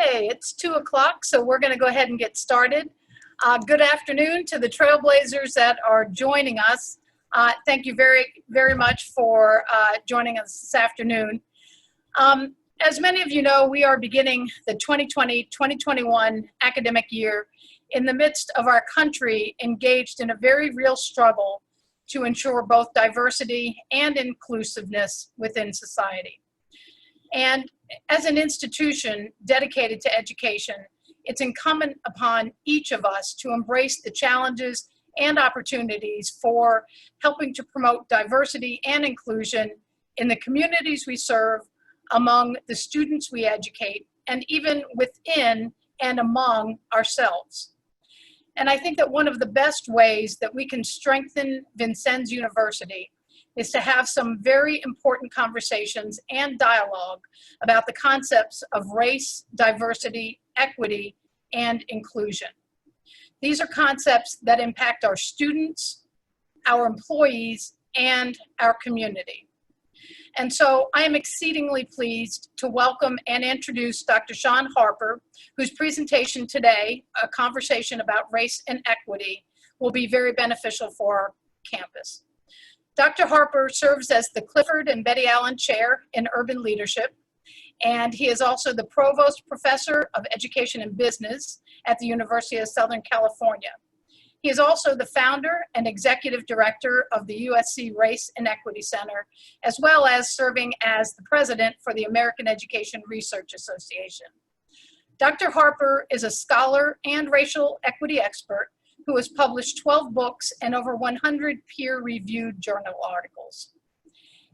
Okay, it's 2 o'clock, so we're going to go ahead and get started. Good afternoon to the Trailblazers that are joining us. Thank you very much for joining us this afternoon. As many of you know, we are beginning the 2020-2021 academic year in the midst of our country engaged in a very real struggle to ensure both diversity and inclusiveness within society. And as an institution dedicated to education, it's incumbent upon each of us to embrace the challenges and opportunities for helping to promote diversity and inclusion in the communities we serve, among the students we educate, and even within and among ourselves. And I think that one of the best ways that we can strengthen Vincennes University is to have some very important conversations and dialogue about the concepts of race, diversity, equity, and inclusion. These are concepts that impact our students, our employees, and our community. And so I am exceedingly pleased to welcome and introduce Dr. Shaun Harper, whose presentation today, a conversation about race and equity, will be very beneficial for our campus. Dr. Harper serves as the Clifford and Betty Allen Chair in Urban Leadership, and he is also the Provost Professor of Education and Business at the University of Southern California. He is also the founder and executive director of the USC Race and Equity Center, as well as serving as the president for the American Education Research Association. Dr. Harper is a scholar and racial equity expert who has published 12 books and over 100 peer-reviewed journal articles.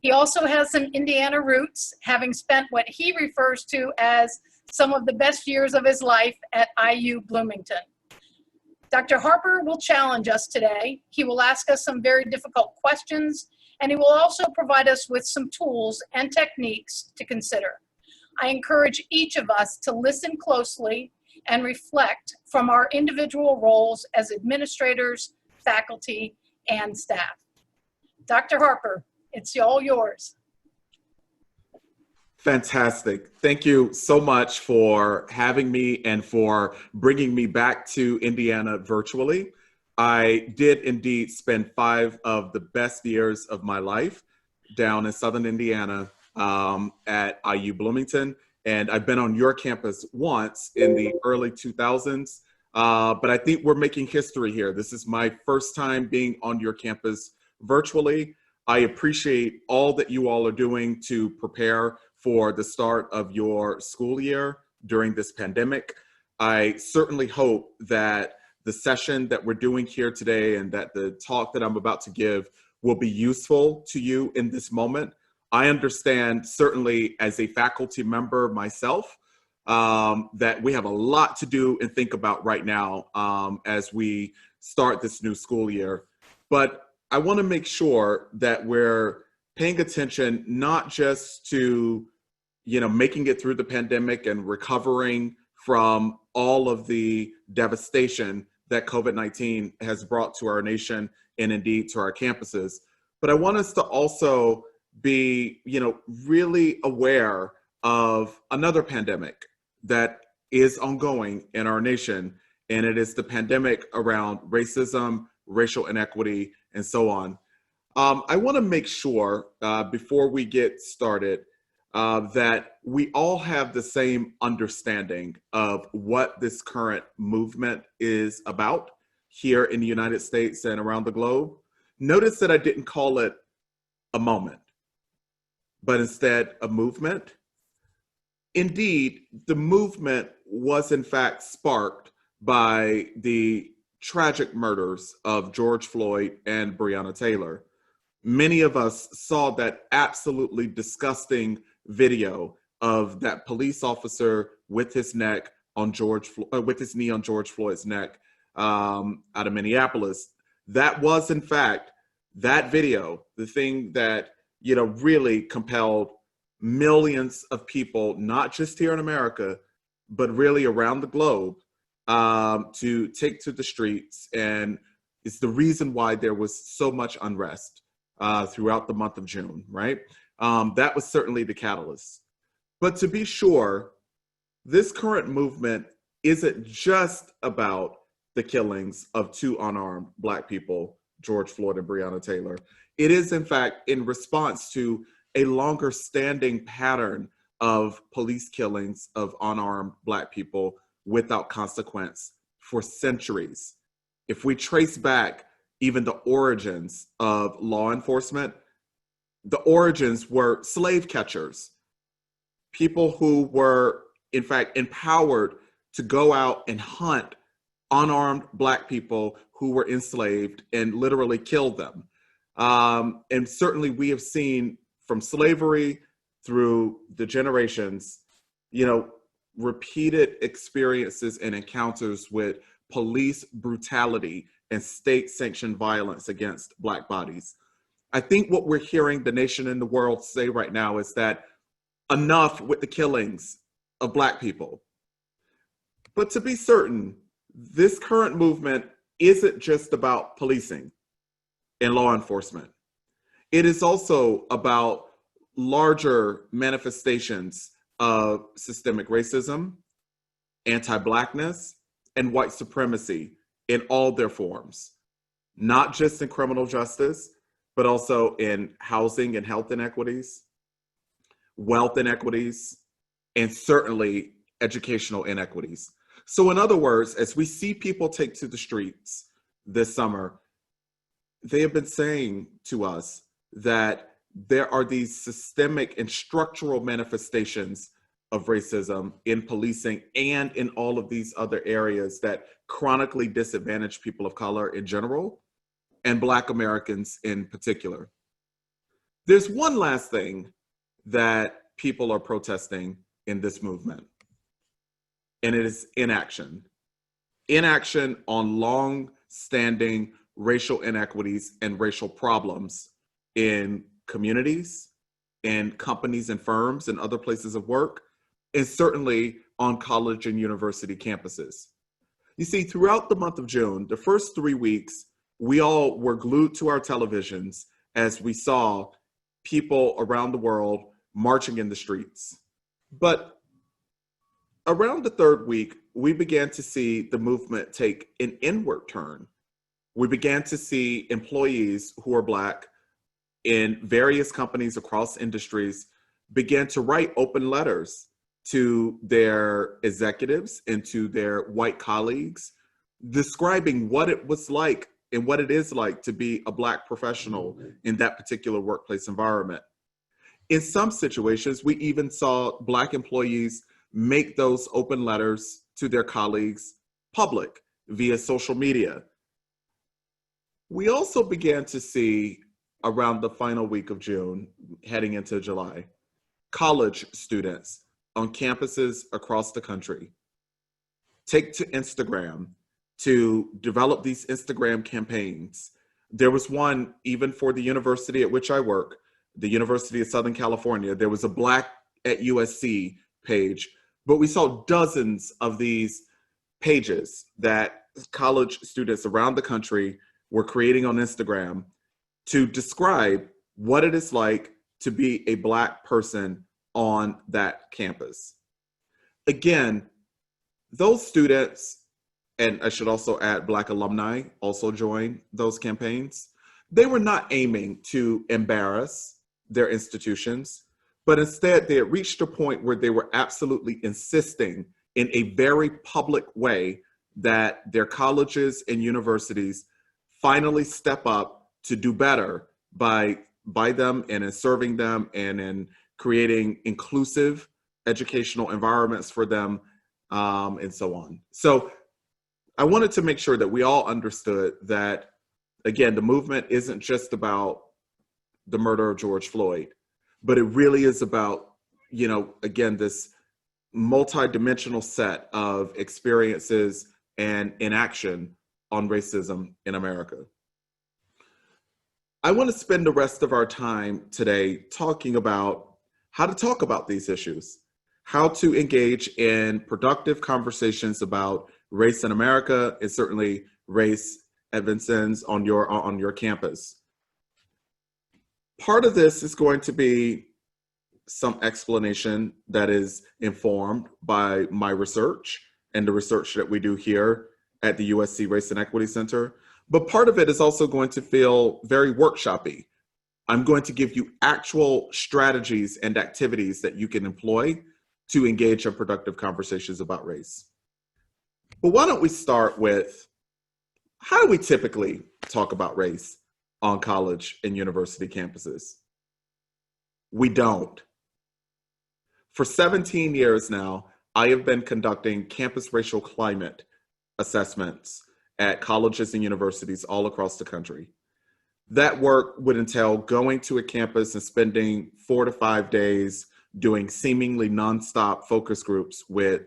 He also has some Indiana roots, having spent what he refers to as some of the best years of his life at IU Bloomington. Dr. Harper will challenge us today. He will ask us some very difficult questions, and he will also provide us with some tools and techniques to consider. I encourage each of us to listen closely and reflect from our individual roles as administrators, faculty, and staff. Dr. Harper, it's all yours. Fantastic. Thank you so much for having me and for bringing me back to Indiana virtually. I did indeed spend 5 of the best years of my life down in Southern Indiana at IU Bloomington. And I've been on your campus once in the early 2000s, but I think we're making history here. This is my first time being on your campus virtually. I appreciate all that you all are doing to prepare for the start of your school year during this pandemic. I certainly hope that the session that we're doing here today and that the talk that I'm about to give will be useful to you in this moment. I understand, certainly as a faculty member myself, that we have a lot to do and think about right now as we start this new school year. But I want to make sure that we're paying attention not just to, making it through the pandemic and recovering from all of the devastation that COVID-19 has brought to our nation and indeed to our campuses, but I want us to also be, really aware of another pandemic that is ongoing in our nation, and it is the pandemic around racism, racial inequity, and so on. I want to make sure before we get started that we all have the same understanding of what this current movement is about here in the United States and around the globe. Notice that I didn't call it a moment, but instead a movement. Indeed, the movement was in fact sparked by the tragic murders of George Floyd and Breonna Taylor. Many of us saw that absolutely disgusting video of that police officer with his knee on George Floyd's neck out of Minneapolis. That was in fact that video, the thing that really compelled millions of people, not just here in America, but really around the globe, to take to the streets. And it's the reason why there was so much unrest throughout the month of June, right? That was certainly the catalyst. But to be sure, this current movement isn't just about the killings of two unarmed Black people, George Floyd and Breonna Taylor. It is, in fact, in response to a longer standing pattern of police killings of unarmed Black people without consequence for centuries. If we trace back even the origins of law enforcement, the origins were slave catchers, people who were, in fact, empowered to go out and hunt unarmed Black people who were enslaved and literally kill them. And certainly we have seen from slavery through the generations, repeated experiences and encounters with police brutality and state-sanctioned violence against Black bodies. I think what we're hearing the nation and the world say right now is that enough with the killings of Black people. But to be certain, this current movement isn't just about policing and law enforcement. It is also about larger manifestations of systemic racism, anti-Blackness, and white supremacy in all their forms, not just in criminal justice, but also in housing and health inequities, wealth inequities, and certainly educational inequities. So in other words, as we see people take to the streets this summer, they have been saying to us that there are these systemic and structural manifestations of racism in policing and in all of these other areas that chronically disadvantage people of color in general and Black Americans in particular. There's one last thing that people are protesting in this movement, and it is inaction. Inaction on long-standing racial inequities and racial problems in communities, in companies and firms and other places of work, and certainly on college and university campuses. You see, throughout the month of June, the first 3 weeks, we all were glued to our televisions as we saw people around the world marching in the streets. But around the third week, we began to see the movement take an inward turn. We began to see employees who are Black in various companies across industries begin to write open letters to their executives and to their white colleagues, describing what it was like and what it is like to be a Black professional in that particular workplace environment. In some situations, we even saw Black employees make those open letters to their colleagues public via social media. We also began to see around the final week of June, heading into July, college students on campuses across the country take to Instagram to develop these Instagram campaigns. There was one even for the university at which I work, the University of Southern California. There was a Black at USC page, but we saw dozens of these pages that college students around the country were creating on Instagram to describe what it is like to be a Black person on that campus. Again, those students, and I should also add Black alumni also joined those campaigns. They were not aiming to embarrass their institutions, but instead they had reached a point where they were absolutely insisting in a very public way that their colleges and universities finally step up to do better by them and in serving them and in creating inclusive educational environments for them, and so on. So I wanted to make sure that we all understood that, again, the movement isn't just about the murder of George Floyd, but it really is about, again, this multi-dimensional set of experiences and inaction on racism in America. I want to spend the rest of our time today talking about how to talk about these issues, how to engage in productive conversations about race in America, and certainly race at Vincennes on your campus. Part of this is going to be some explanation that is informed by my research and the research that we do here at the USC Race and Equity Center. But part of it is also going to feel very workshopy. I'm going to give you actual strategies and activities that you can employ to engage in productive conversations about race. But why don't we start with, how do we typically talk about race on college and university campuses? We don't. For 17 years now, I have been conducting campus racial climate assessments at colleges and universities all across the country. That work would entail going to a campus and spending 4 to 5 days doing seemingly nonstop focus groups with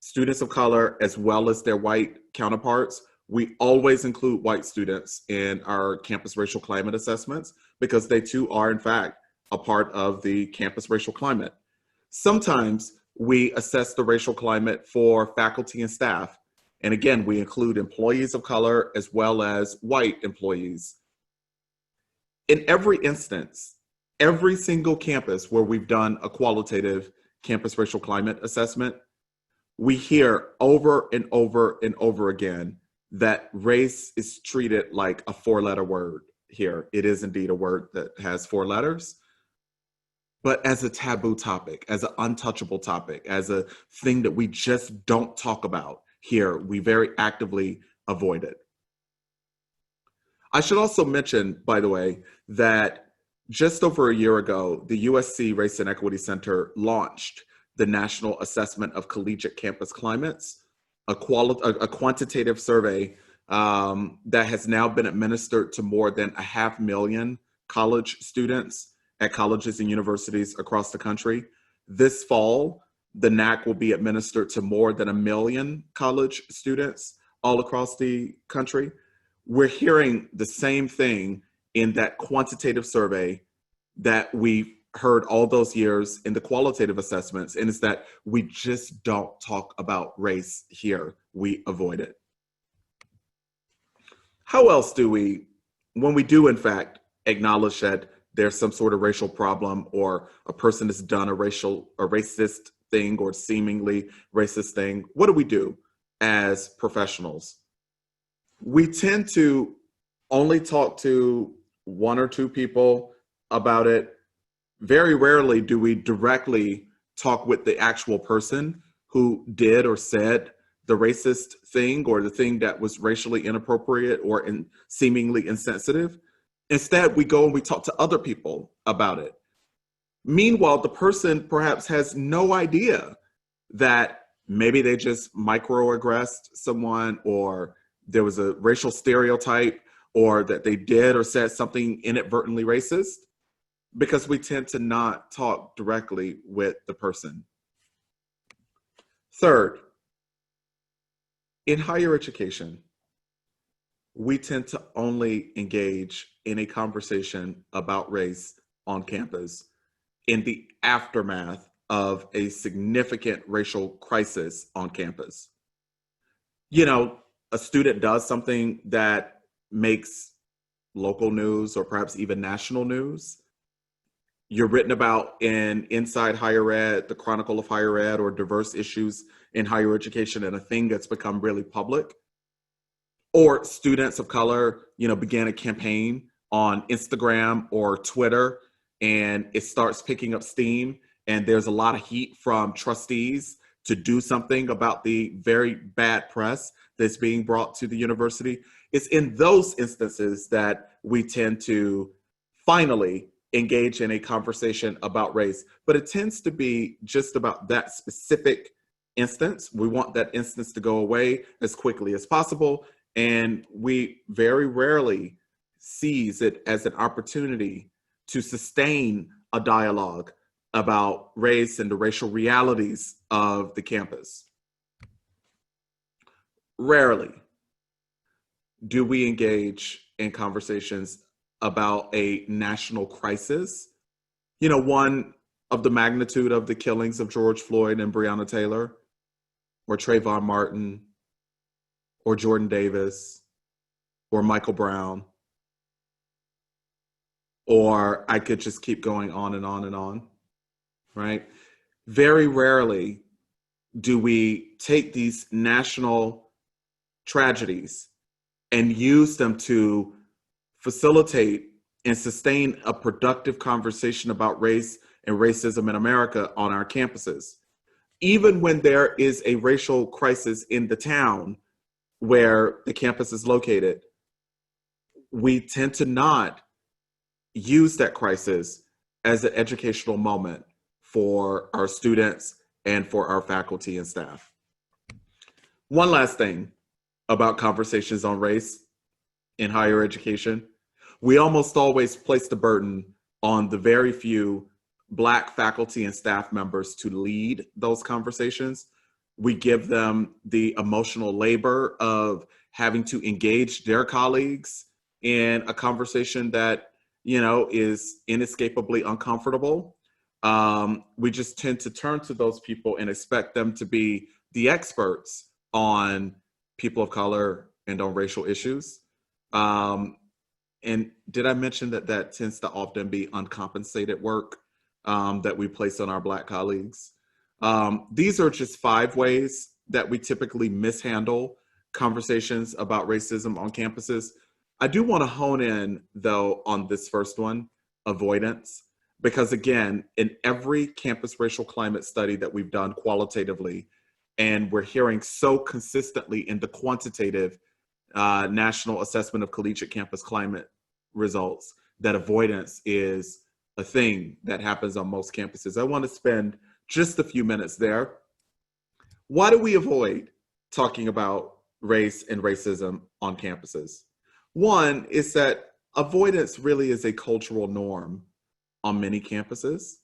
students of color as well as their white counterparts. We always include white students in our campus racial climate assessments because they too are, in fact, a part of the campus racial climate. Sometimes we assess the racial climate for faculty and staff. And again, we include employees of color as well as white employees. In every instance, every single campus where we've done a qualitative campus racial climate assessment, we hear over and over and over again that race is treated like a 4-letter word here. It is indeed a word that has 4 letters, but as a taboo topic, as an untouchable topic, as a thing that we just don't talk about here, we very actively avoid it. I should also mention, by the way, that just over a year ago, the USC Race and Equity Center launched the National Assessment of Collegiate Campus Climates, a quantitative survey that has now been administered to more than 500,000 college students at colleges and universities across the country. This fall, the NAC will be administered to more than 1 million college students all across the country. We're hearing the same thing in that quantitative survey that we've heard all those years in the qualitative assessments, and it's that we just don't talk about race here. We avoid it. How else do we, when we do in fact acknowledge that there's some sort of racial problem or a person has done a racist thing or seemingly racist thing, what do we do as professionals? We tend to only talk to 1 or 2 people about it. Very rarely do we directly talk with the actual person who did or said the racist thing or the thing that was racially inappropriate or seemingly insensitive. Instead, we go and we talk to other people about it. Meanwhile, the person perhaps has no idea that maybe they just microaggressed someone, or there was a racial stereotype, or that they did or said something inadvertently racist, because we tend to not talk directly with the person. Third, in higher education, we tend to only engage in a conversation about race on campus in the aftermath of a significant racial crisis on campus. You know, a student does something that makes local news or perhaps even national news. You're written about in Inside Higher Ed, the Chronicle of Higher Ed, or diverse issues in higher education, and a thing that's become really public. Or students of color, began a campaign on Instagram or Twitter, and it starts picking up steam, and there's a lot of heat from trustees to do something about the very bad press that's being brought to the university. It's in those instances that we tend to finally engage in a conversation about race, but it tends to be just about that specific instance. We want that instance to go away as quickly as possible, and we very rarely seize it as an opportunity to sustain a dialogue about race and the racial realities of the campus. Rarely do we engage in conversations about a national crisis, one of the magnitude of the killings of George Floyd and Breonna Taylor, or Trayvon Martin, or Jordan Davis, or Michael Brown, or I could just keep going on and on and on. right? Very rarely do we take these national tragedies and use them to facilitate and sustain a productive conversation about race and racism in America on our campuses. Even when there is a racial crisis in the town where the campus is located, we tend to not use that crisis as an educational moment for our students and for our faculty and staff. One last thing about conversations on race in higher education. We almost always place the burden on the very few Black faculty and staff members to lead those conversations. We give them the emotional labor of having to engage their colleagues in a conversation that, you know, is inescapably uncomfortable. We just tend to turn to those people and expect them to be the experts on people of color and on racial issues. And did I mention that that tends to often be uncompensated work that we place on our Black colleagues? These are just 5 ways that we typically mishandle conversations about racism on campuses. I do want to hone in, though, on this first one, avoidance, because again, in every campus racial climate study that we've done qualitatively, and we're hearing so consistently in the quantitative National Assessment of Collegiate Campus Climate results, that avoidance is a thing that happens on most campuses. I want to spend just a few minutes there. Why do we avoid talking about race and racism on campuses? One is that avoidance really is a cultural norm on many campuses.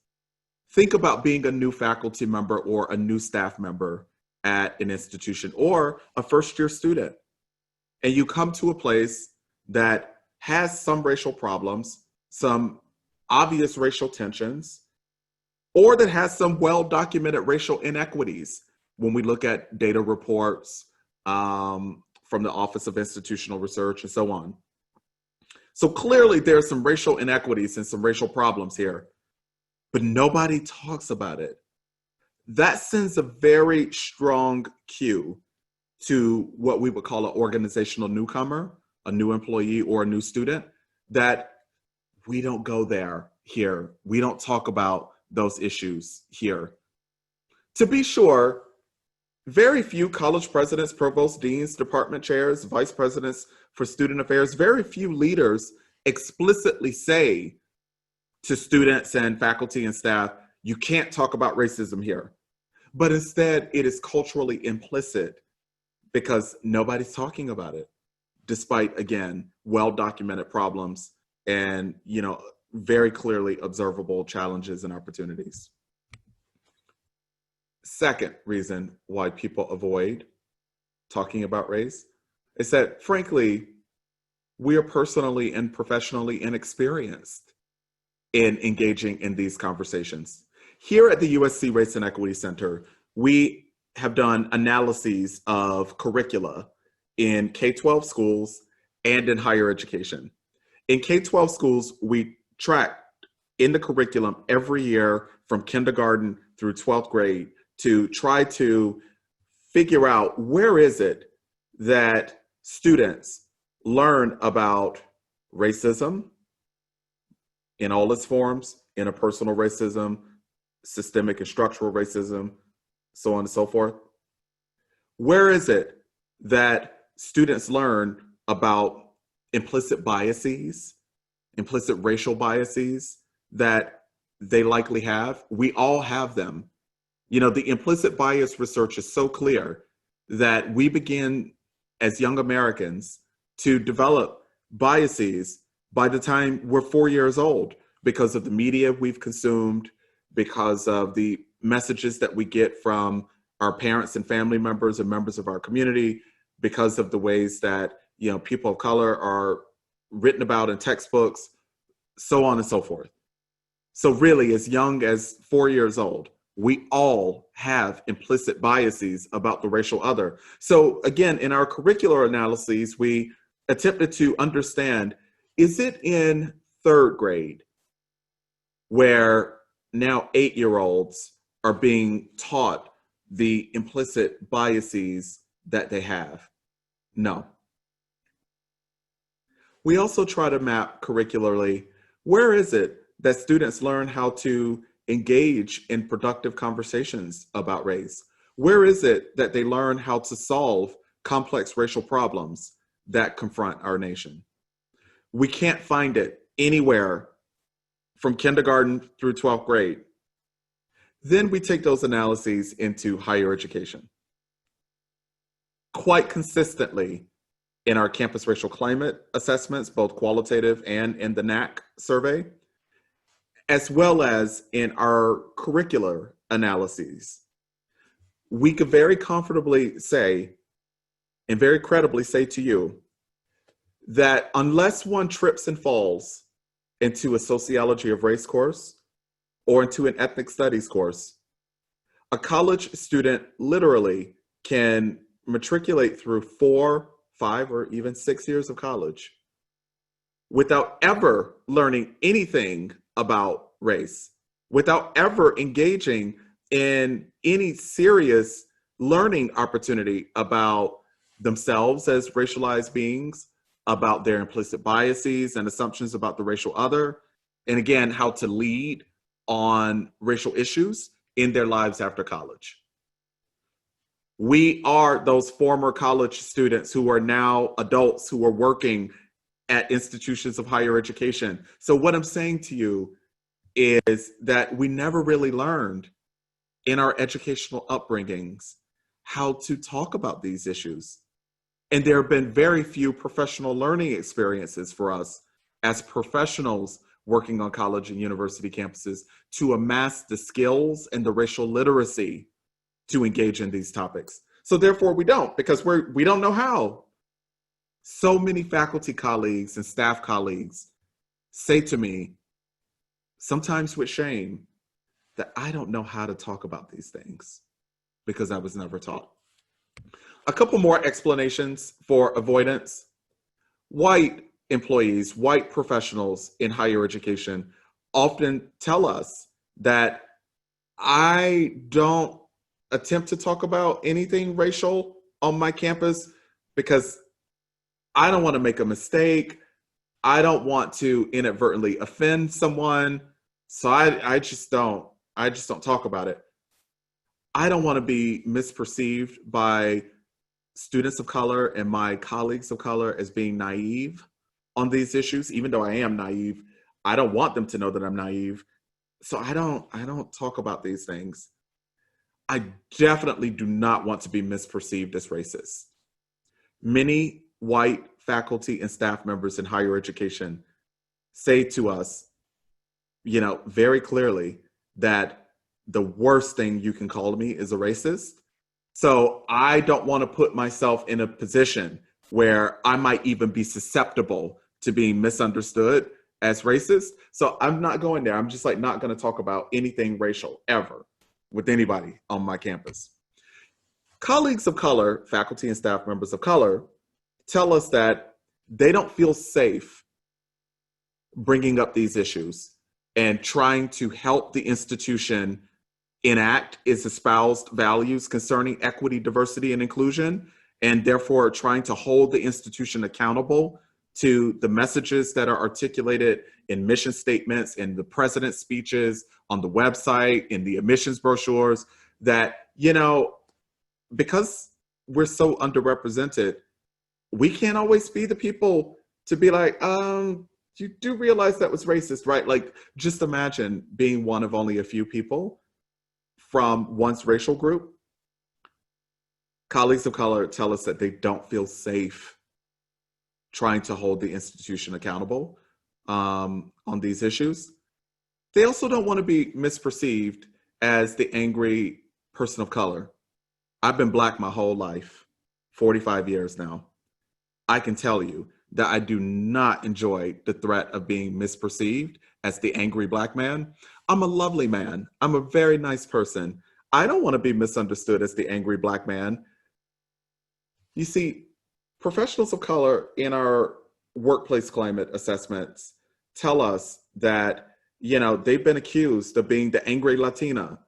Think about being a new faculty member or a new staff member at an institution or a first-year student, and you come to a place that has some racial problems, some obvious racial tensions, or that has some well-documented racial inequities when we look at data reports from the Office of Institutional Research and so on. So clearly there's some racial inequities and some racial problems here, but nobody talks about it. That sends a very strong cue to what we would call an organizational newcomer, a new employee or a new student, that we don't go there here. We don't talk about those issues here. To be sure, very few college presidents, provost deans, department chairs, vice presidents for student affairs, very few leaders explicitly say to students and faculty and staff, you can't talk about racism here. But instead, it is culturally implicit because nobody's talking about it, despite, again, well-documented problems and, you know, very clearly observable challenges and opportunities. Second reason why people avoid talking about race is that, frankly, we are personally and professionally inexperienced in engaging in these conversations. Here at the USC Race and Equity Center, we have done analyses of curricula in K-12 schools and in higher education. In K-12 schools, we track in the curriculum every year from kindergarten through 12th grade to try to figure out where is it that students learn about racism in all its forms, interpersonal racism, systemic and structural racism, so on and so forth. Where is it that students learn about implicit biases, implicit racial biases that they likely have? We all have them. You know, the implicit bias research is so clear that we begin as young Americans to develop biases by the time we're 4 years old because of the media we've consumed, because of the messages that we get from our parents and family members and members of our community, because of the ways that, you know, people of color are written about in textbooks, so on and so forth. So really, as young as 4 years old, we all have implicit biases about the racial other. So again, in our curricular analyses, we attempted to understand, is it in 3rd grade where now 8-year-olds are being taught the implicit biases that they have. No. We also try to map curricularly, where is it that students learn how to engage in productive conversations about race? Where is it that they learn how to solve complex racial problems that confront our nation? We can't find it anywhere from kindergarten through 12th grade. Then we take those analyses into higher education. Quite consistently in our campus racial climate assessments, both qualitative and in the NAC survey, as well as in our curricular analyses, we could very comfortably say and very credibly say to you that unless one trips and falls into a sociology of race course or into an ethnic studies course, a college student literally can matriculate through 4, 5, or even 6 years of college without ever learning anything about race, without ever engaging in any serious learning opportunity about themselves as racialized beings, about their implicit biases and assumptions about the racial other, and again, how to lead on racial issues in their lives after college. We are those former college students who are now adults who are working at institutions of higher education. So what I'm saying to you is that we never really learned in our educational upbringings how to talk about these issues. And there have been very few professional learning experiences for us as professionals working on college and university campuses to amass the skills and the racial literacy to engage in these topics. So therefore we don't, because we don't know how. So many faculty colleagues and staff colleagues say to me, sometimes with shame, that I don't know how to talk about these things because I was never taught. A couple more explanations for avoidance. White employees, white professionals in higher education often tell us that I don't attempt to talk about anything racial on my campus because I don't want to make a mistake. I don't want to inadvertently offend someone. So I just don't talk about it. I don't want to be misperceived by students of color and my colleagues of color as being naive on these issues. Even though I am naive, I don't want them to know that I'm naive. So I don't talk about these things. I definitely do not want to be misperceived as racist. Many white faculty and staff members in higher education say to us, very clearly that the worst thing you can call me is a racist. So I don't want to put myself in a position where I might even be susceptible to being misunderstood as racist. So I'm not going there. I'm just not going to talk about anything racial ever with anybody on my campus. Colleagues of color, faculty and staff members of color, tell us that they don't feel safe bringing up these issues and trying to help the institution enact its espoused values concerning equity, diversity, and inclusion, and therefore trying to hold the institution accountable to the messages that are articulated in mission statements, in the president's speeches, on the website, in the admissions brochures, that, because we're so underrepresented, we can't always be the people to be like, you do realize that was racist, right? Just imagine being one of only a few people from one's racial group. Colleagues of color tell us that they don't feel safe trying to hold the institution accountable on these issues. They also don't want to be misperceived as the angry person of color. I've been Black my whole life, 45 years now. I can tell you that I do not enjoy the threat of being misperceived as the angry Black man. I'm a lovely man. I'm a very nice person. I don't want to be misunderstood as the angry Black man. You see, professionals of color in our workplace climate assessments tell us that, they've been accused of being the angry Latina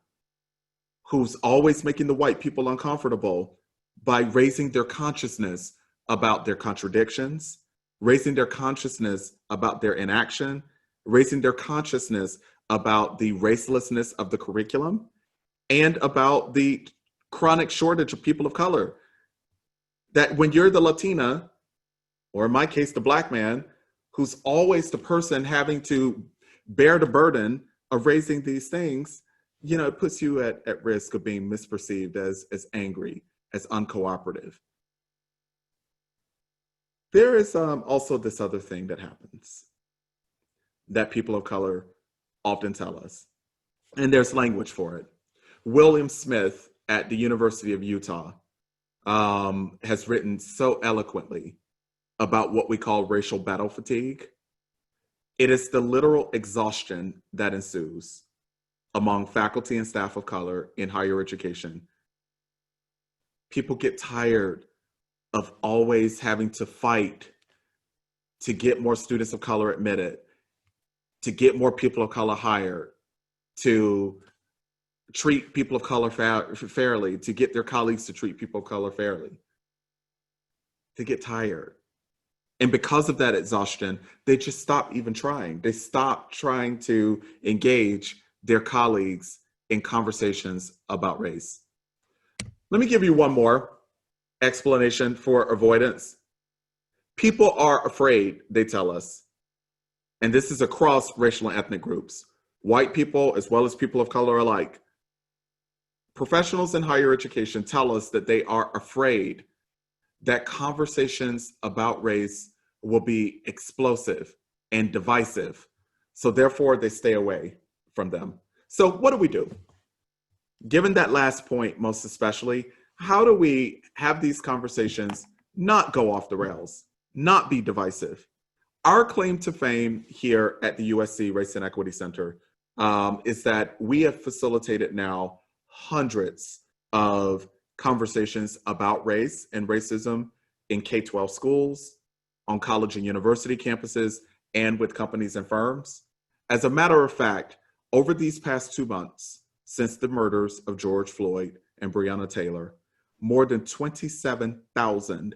who's always making the white people uncomfortable by raising their consciousness about their contradictions, raising their consciousness about their inaction, raising their consciousness about the racelessness of the curriculum, and about the chronic shortage of people of color. That when you're the Latina, or in my case, the Black man, who's always the person having to bear the burden of raising these things, it puts you at risk of being misperceived as angry, as uncooperative. There is also this other thing that happens that people of color often tell us, and there's language for it. William Smith at the University of Utah has written so eloquently about what we call racial battle fatigue. It is the literal exhaustion that ensues among faculty and staff of color in higher education. People get tired of always having to fight to get more students of color admitted, to get more people of color hired, to treat people of color fairly, to get their colleagues to treat people of color fairly. They get tired. And because of that exhaustion, they just stop even trying. They stop trying to engage their colleagues in conversations about race. Let me give you one more explanation for avoidance. People are afraid, they tell us, and this is across racial and ethnic groups, white people as well as people of color alike. Professionals in higher education tell us that they are afraid that conversations about race will be explosive and divisive. So therefore, they stay away from them. So what do we do? Given that last point, most especially, how do we have these conversations not go off the rails, not be divisive? Our claim to fame here at the USC Race and Equity Center is that we have facilitated now hundreds of conversations about race and racism in K-12 schools, on college and university campuses, and with companies and firms. As a matter of fact, over these past 2 months, since the murders of George Floyd and Breonna Taylor, more than 27,000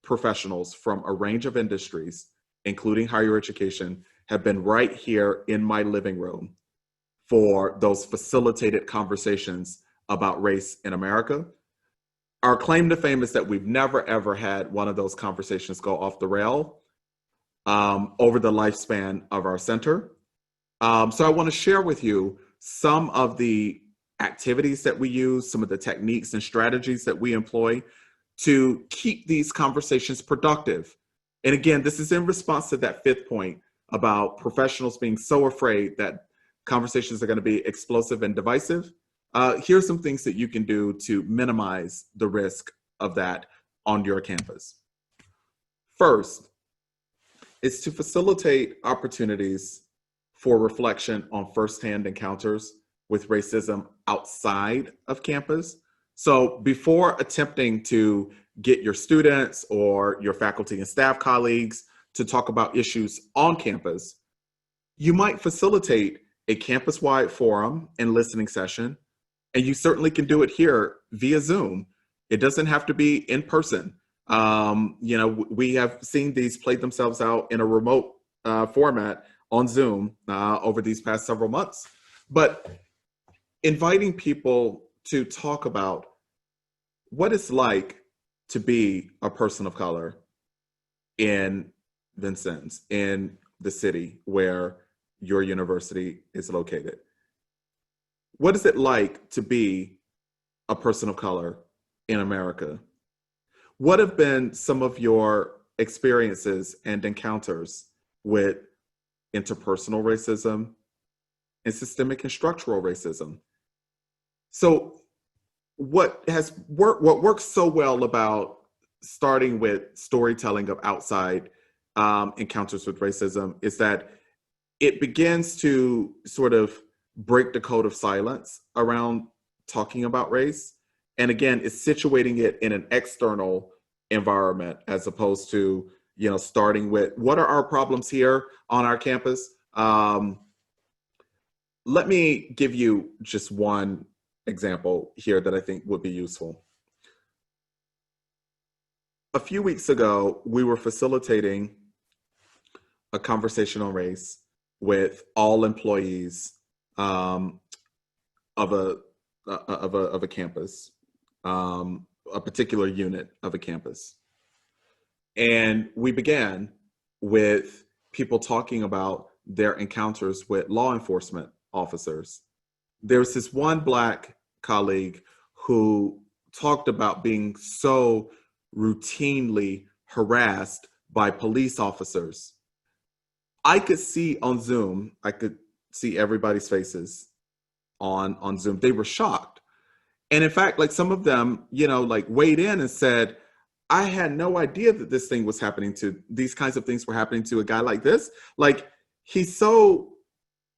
professionals from a range of industries, including higher education, have been right here in my living room for those facilitated conversations about race in America. Our claim to fame is that we've never, ever had one of those conversations go off the rail over the lifespan of our center. So I want to share with you some of the activities that we use, some of the techniques and strategies that we employ to keep these conversations productive. And again, this is in response to that fifth point about professionals being so afraid that conversations are going to be explosive and divisive. Here's some things that you can do to minimize the risk of that on your campus. First, is to facilitate opportunities for reflection on firsthand encounters with racism outside of campus. So before attempting to get your students or your faculty and staff colleagues to talk about issues on campus, you might facilitate a campus-wide forum and listening session. And you certainly can do it here via Zoom. It doesn't have to be in person. We have seen these play themselves out in a remote format on Zoom over these past several months. But inviting people to talk about what it's like to be a person of color in Vincennes, in the city where your university is located. What is it like to be a person of color in America? What have been some of your experiences and encounters with interpersonal racism and systemic and structural racism? So what works so well about starting with storytelling of outside encounters with racism is that it begins to sort of break the code of silence around talking about race. And again, it's situating it in an external environment as opposed to, starting with what are our problems here on our campus? Let me give you just one example here that I think would be useful. A few weeks ago, we were facilitating a conversation on race with all employees um, of a campus, a particular unit of a campus. And we began with people talking about their encounters with law enforcement officers. There's this one Black colleague who talked about being so routinely harassed by police officers. I could see on Zoom, I could see everybody's faces on Zoom. They were shocked. And in fact, like some of them, like weighed in and said, I had no idea that this thing was happening to, these kinds of things were happening to a guy like this. Like, he's so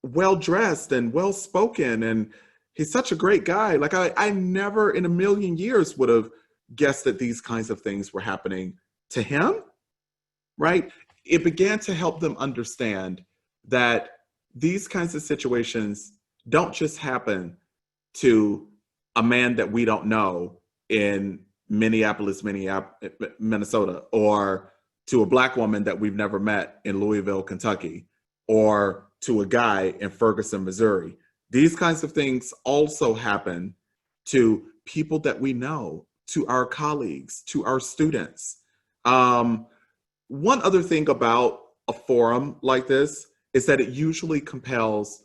well dressed and well spoken, and he's such a great guy. Like, I never in a million years would have guessed that these kinds of things were happening to him, right? It began to help them understand that these kinds of situations don't just happen to a man that we don't know in Minneapolis, Minnesota, or to a Black woman that we've never met in Louisville, Kentucky, or to a guy in Ferguson, Missouri. These kinds of things also happen to people that we know, to our colleagues, to our students. One other thing about a forum like this is that it usually compels,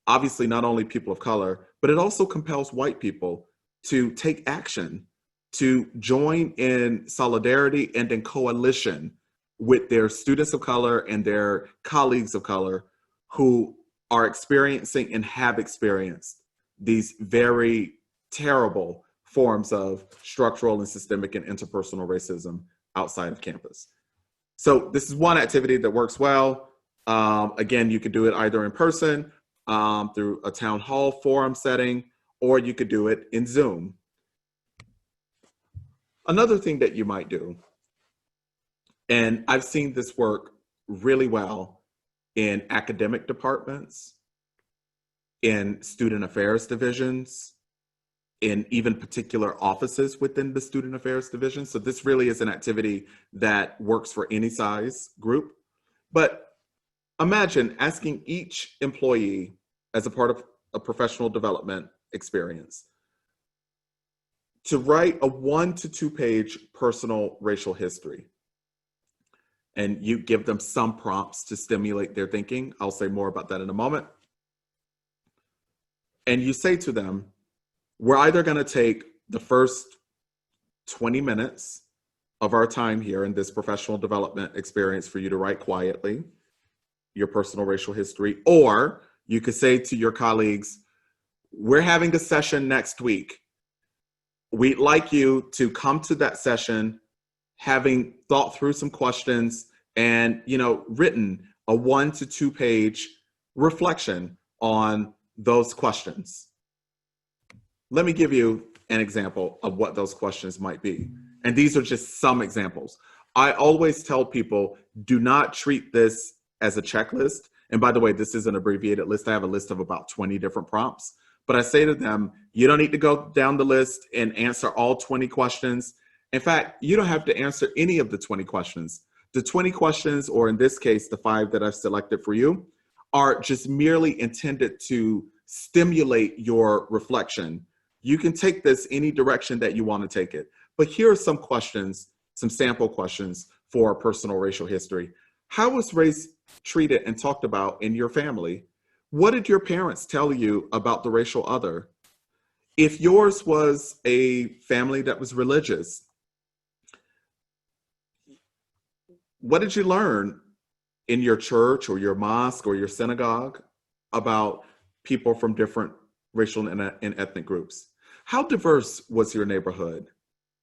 obviously, not only people of color, but it also compels white people to take action, to join in solidarity and in coalition with their students of color and their colleagues of color who are experiencing and have experienced these very terrible forms of structural and systemic and interpersonal racism outside of campus. So this is one activity that works well. Again, you could do it either in person, through a town hall forum setting, or you could do it in Zoom. Another thing that you might do, and I've seen this work really well in academic departments, in student affairs divisions, in even particular offices within the student affairs division. So this really is an activity that works for any size group. But imagine asking each employee, as a part of a professional development experience, to write a 1 to 2 page personal racial history. And you give them some prompts to stimulate their thinking. I'll say more about that in a moment. And you say to them, we're either going to take the first 20 minutes of our time here in this professional development experience for you to write quietly your personal racial history, or you could say to your colleagues, we're having a session next week. We'd like you to come to that session having thought through some questions and, written a 1 to 2 page reflection on those questions. Let me give you an example of what those questions might be. And these are just some examples. I always tell people, do not treat this as a checklist. And by the way, this is an abbreviated list. I have a list of about 20 different prompts. But I say to them, you don't need to go down the list and answer all 20 questions. In fact, you don't have to answer any of the 20 questions. The 20 questions, or in this case, the 5 that I've selected for you, are just merely intended to stimulate your reflection. You can take this any direction that you want to take it. But here are some questions, some sample questions for personal racial history. How was race treated and talked about in your family? What did your parents tell you about the racial other? If yours was a family that was religious, what did you learn in your church or your mosque or your synagogue about people from different racial and ethnic groups? How diverse was your neighborhood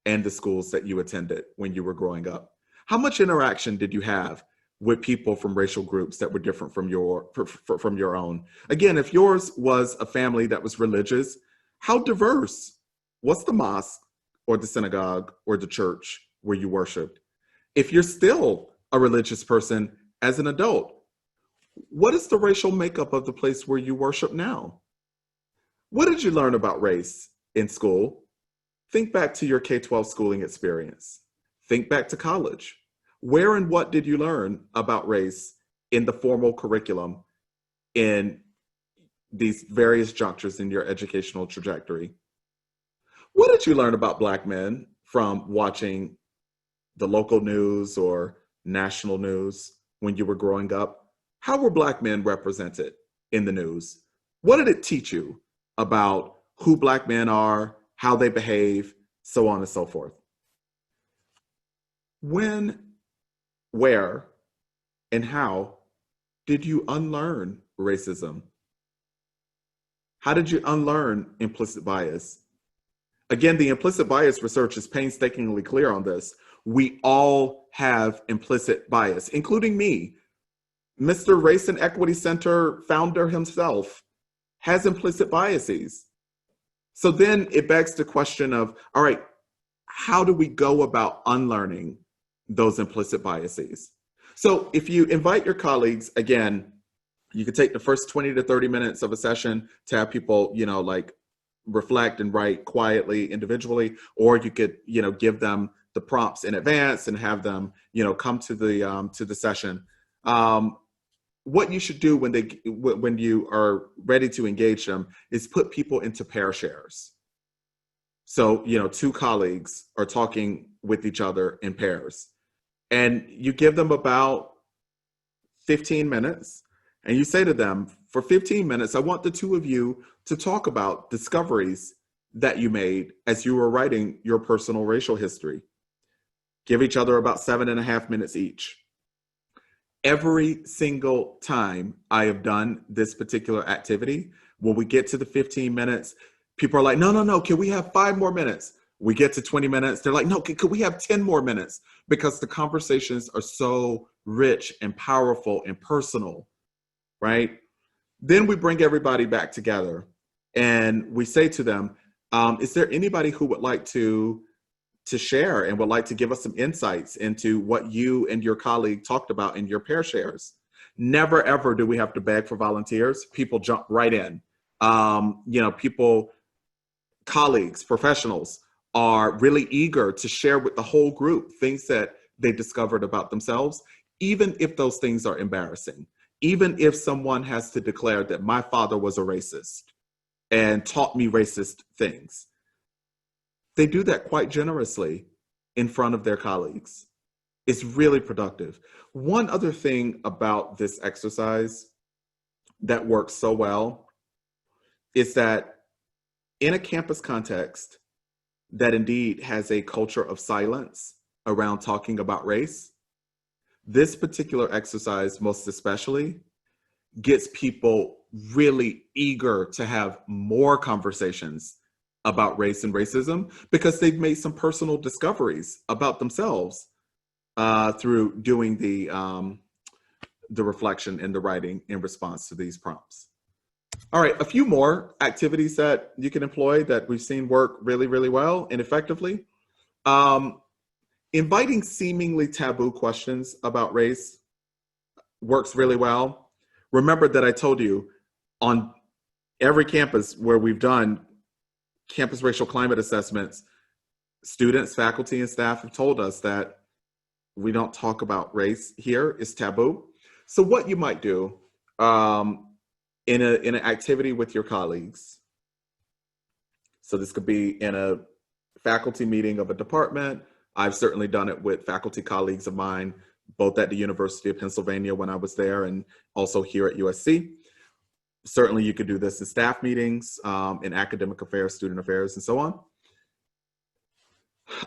and the schools that you attended when you were growing up? How much interaction did you have with people from racial groups that were different from your own? Again, if yours was a family that was religious, how diverse was the mosque or the synagogue or the church where you worshiped? If you're still a religious person as an adult, What is the racial makeup of the place where you worship now? What did you learn about race in school? Think back to your K-12 schooling experience. Think back to college. Where and what did you learn about race in the formal curriculum in these various junctures in your educational trajectory? What did you learn about Black men from watching the local news or national news when you were growing up? How were Black men represented in the news? What did it teach you about who Black men are, how they behave, so on and so forth? When, where, and how did you unlearn racism? How did you unlearn implicit bias? Again, the implicit bias research is painstakingly clear on this. We all have implicit bias, including me. Mr. Race and Equity Center founder himself has implicit biases. So then it begs the question of, all right, how do we go about unlearning those implicit biases? So if you invite your colleagues, again, you could take the first 20 to 30 minutes of a session to have people, like reflect and write quietly individually, or you could, give them the prompts in advance and have them, come to the session. What you should do when you are ready to engage them is put people into pair shares. So, two colleagues are talking with each other in pairs, and you give them about 15 minutes, and you say to them, for 15 minutes, I want the two of you to talk about discoveries that you made as you were writing your personal racial history. Give each other about 7.5 minutes each. Every single time I have done this particular activity, when we get to the 15 minutes, people are like, no, can we have 5 more minutes? We get to 20 minutes. They're like, no, could we have 10 more minutes? Because the conversations are so rich and powerful and personal, right? Then we bring everybody back together and we say to them, is there anybody who would like to share and would like to give us some insights into what you and your colleague talked about in your pair shares? Never, ever do we have to beg for volunteers. People jump right in. People, colleagues, professionals are really eager to share with the whole group things that they discovered about themselves, even if those things are embarrassing. Even if someone has to declare that my father was a racist and taught me racist things. They do that quite generously in front of their colleagues. It's really productive. One other thing about this exercise that works so well is that in a campus context that indeed has a culture of silence around talking about race, this particular exercise, most especially, gets people really eager to have more conversations about race and racism because they've made some personal discoveries about themselves through doing the reflection and the writing in response to these prompts. All right, a few more activities that you can employ that we've seen work really, really well and effectively. Inviting seemingly taboo questions about race works really well. Remember that I told you on every campus where we've done campus racial climate assessments, students, faculty, and staff have told us that we don't talk about race here. It's taboo. So what you might do in an activity with your colleagues, so this could be in a faculty meeting of a department. I've certainly done it with faculty colleagues of mine, both at the University of Pennsylvania when I was there and also here at USC. Certainly you could do this in staff meetings, in academic affairs, student affairs, and so on.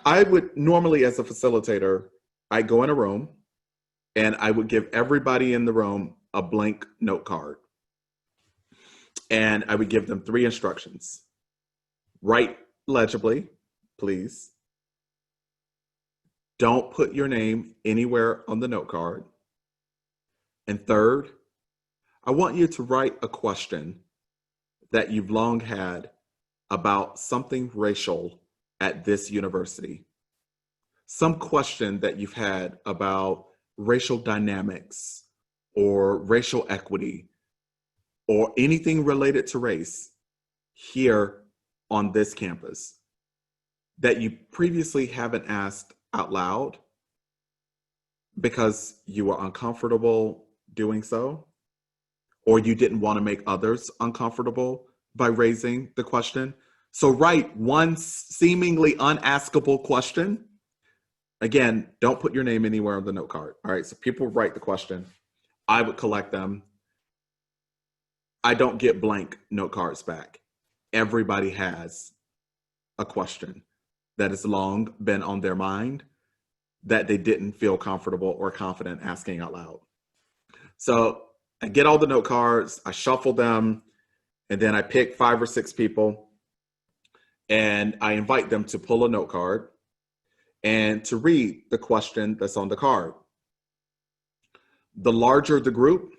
I would normally, as a facilitator, I go in a room and I would give everybody in the room a blank note card. And I would give them 3 instructions. Write legibly, please. Don't put your name anywhere on the note card. And third, I want you to write a question that you've long had about something racial at this university. Some question that you've had about racial dynamics or racial equity or anything related to race here on this campus that you previously haven't asked out loud because you were uncomfortable doing so, or you didn't want to make others uncomfortable by raising the question. So write one seemingly unaskable question. Again, don't put your name anywhere on the note card. All right, so people write the question. I would collect them. I don't get blank note cards back. Everybody has a question that has long been on their mind that they didn't feel comfortable or confident asking out loud. So I get all the note cards, I shuffle them, and then I pick 5 or 6 people, and I invite them to pull a note card and to read the question that's on the card. The larger the group,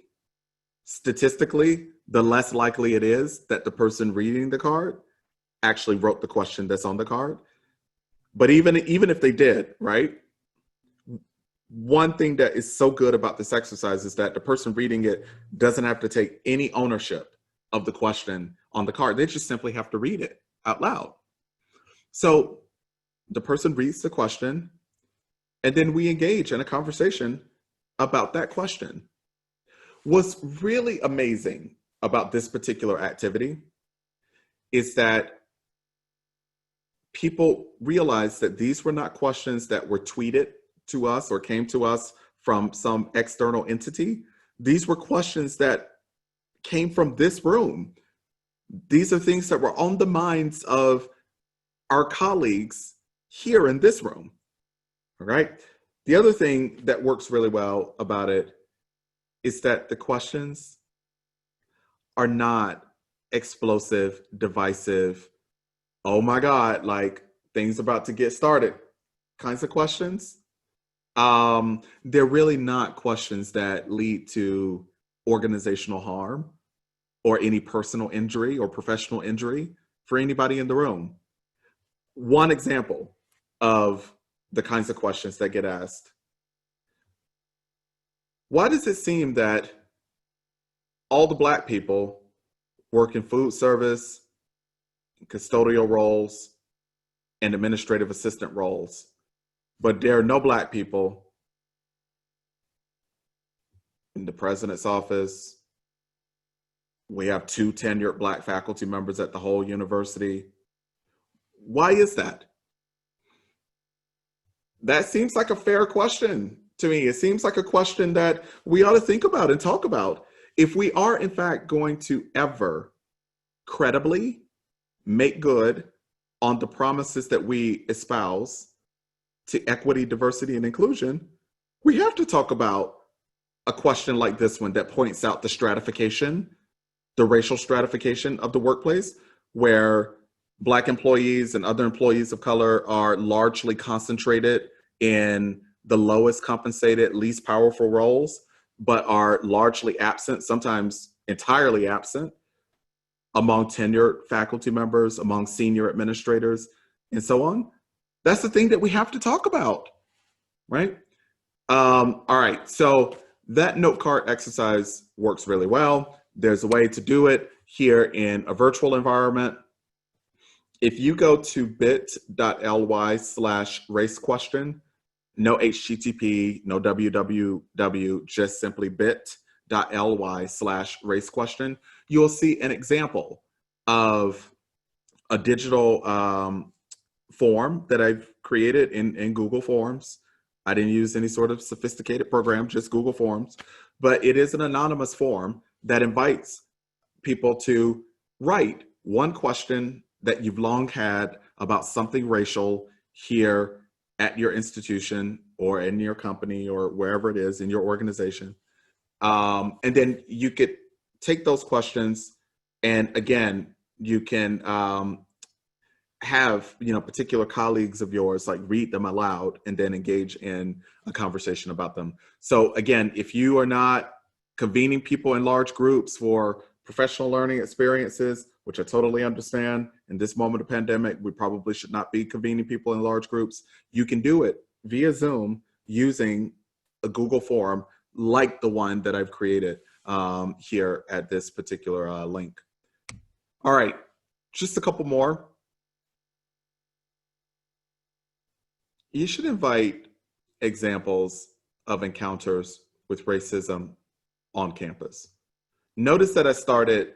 statistically, the less likely it is that the person reading the card actually wrote the question that's on the card. But even if they did, right? One thing that is so good about this exercise is that the person reading it doesn't have to take any ownership of the question on the card. They just simply have to read it out loud. So the person reads the question, and then we engage in a conversation about that question. What's really amazing about this particular activity is that people realize that these were not questions that were tweeted to us or came to us from some external entity. These were questions that came from this room. These are things that were on the minds of our colleagues here in this room. All right. The other thing that works really well about it is that the questions are not explosive, divisive, oh my God, like things about to get started kinds of questions. They're really not questions that lead to organizational harm or any personal injury or professional injury for anybody in the room. One example of the kinds of questions that get asked. Why does it seem that all the Black people work in food service, custodial roles, and administrative assistant roles, but there are no Black people in the president's office? We have 2 tenured Black faculty members at the whole university. Why is that? That seems like a fair question to me. It seems like a question that we ought to think about and talk about. If we are, in fact, going to ever credibly make good on the promises that we espouse to equity, diversity, and inclusion, we have to talk about a question like this one that points out the stratification, the racial stratification of the workplace, where Black employees and other employees of color are largely concentrated in the lowest compensated, least powerful roles, but are largely absent, sometimes entirely absent, among tenured faculty members, among senior administrators, and so on. That's the thing that we have to talk about, right? All right, so that note card exercise works really well. There's a way to do it here in a virtual environment. If you go to bit.ly/race question, no HTTP, no www, just simply bit.ly/race question, you'll see an example of a digital form that I've created in Google Forms. I didn't use any sort of sophisticated program, just Google Forms, but it is an anonymous form that invites people to write one question that you've long had about something racial here at your institution or in your company or wherever it is in your organization. And then you could take those questions, and again, you can have particular colleagues of yours like read them aloud and then engage in a conversation about them. So again, if you are not convening people in large groups for professional learning experiences, which I totally understand, in this moment of pandemic, we probably should not be convening people in large groups. You can do it via Zoom using a Google form like the one that I've created here at this particular link. All right, just a couple more. You should invite examples of encounters with racism on campus. Notice that I started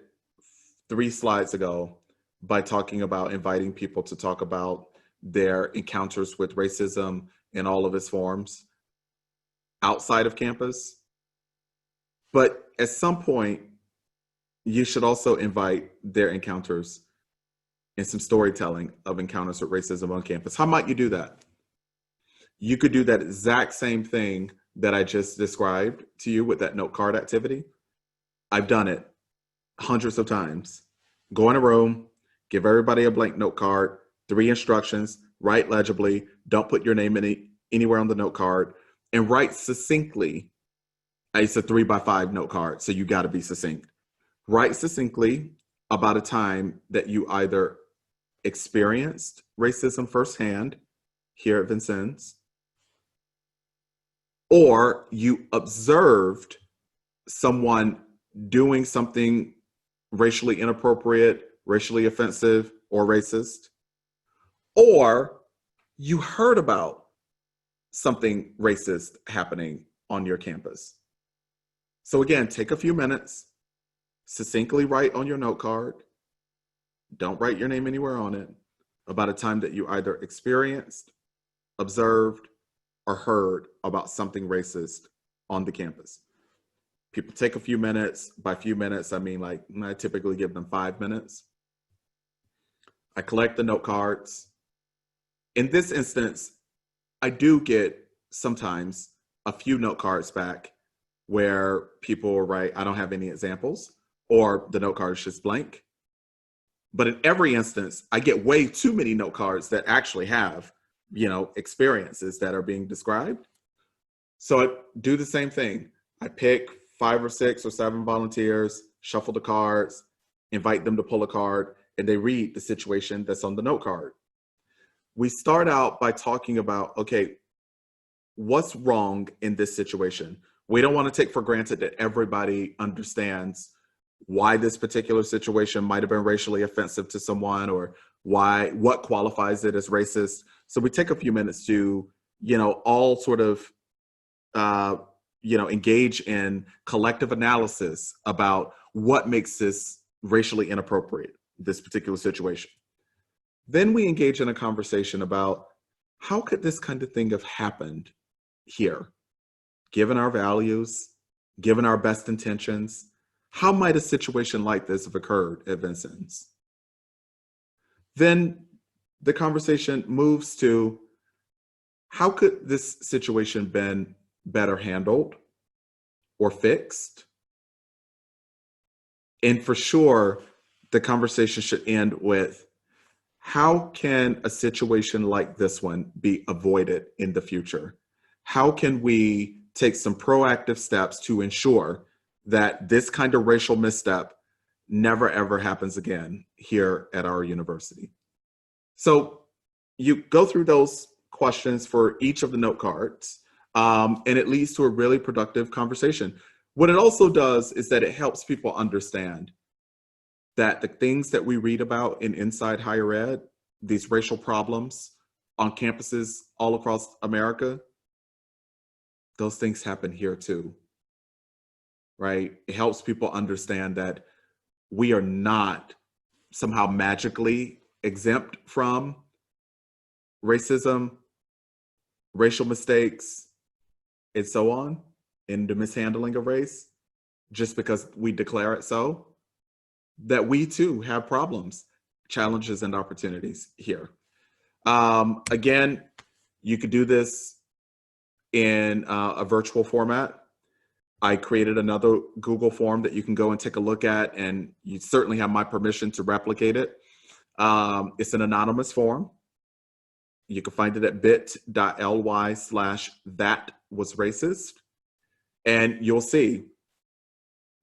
3 slides ago by talking about inviting people to talk about their encounters with racism in all of its forms outside of campus. But at some point, you should also invite their encounters and some storytelling of encounters with racism on campus. How might you do that? You could do that exact same thing that I just described to you with that note card activity. I've done it hundreds of times. Go in a room, give everybody a blank note card, 3 instructions, write legibly, don't put your name anywhere on the note card, and write succinctly. It's a 3x5 note card, so you got to be succinct. Write succinctly about a time that you either experienced racism firsthand here at Vincennes, or you observed someone doing something racially inappropriate, racially offensive, or racist, or you heard about something racist happening on your campus. So again, take a few minutes, succinctly write on your note card, don't write your name anywhere on it, about a time that you either experienced, observed, or heard about something racist on the campus. People take a few minutes. By few minutes, I mean like I typically give them 5 minutes. I collect the note cards. In this instance, I do get sometimes a few note cards back where people will write, I don't have any examples, or the note card is just blank. But in every instance, I get way too many note cards that actually have, experiences that are being described. So I do the same thing. I pick 5 or 6 or 7 volunteers, shuffle the cards, invite them to pull a card, and they read the situation that's on the note card. We start out by talking about, okay, what's wrong in this situation? We don't want to take for granted that everybody understands why this particular situation might have been racially offensive to someone, or what qualifies it as racist. So we take a few minutes to, all sort of, engage in collective analysis about what makes this racially inappropriate, this particular situation. Then we engage in a conversation about how could this kind of thing have happened here, given our values, given our best intentions. How might a situation like this have occurred at Vincennes? Then the conversation moves to how could this situation been better handled or fixed? And for sure, the conversation should end with how can a situation like this one be avoided in the future? How can we take some proactive steps to ensure that this kind of racial misstep never ever happens again here at our university? So you go through those questions for each of the note cards, and it leads to a really productive conversation. What it also does is that it helps people understand that the things that we read about in inside higher ed, these racial problems on campuses all across America, those things happen here too, right? It helps people understand that we are not somehow magically exempt from racism, racial mistakes, and so on, in the mishandling of race, just because we declare it so, that we too have problems, challenges, and opportunities here. Again, you could do this in a virtual format. I created another Google form that you can go and take a look at, and you certainly have my permission to replicate it. It's an anonymous form. You can find it at bit.ly/thatwasracist. And you'll see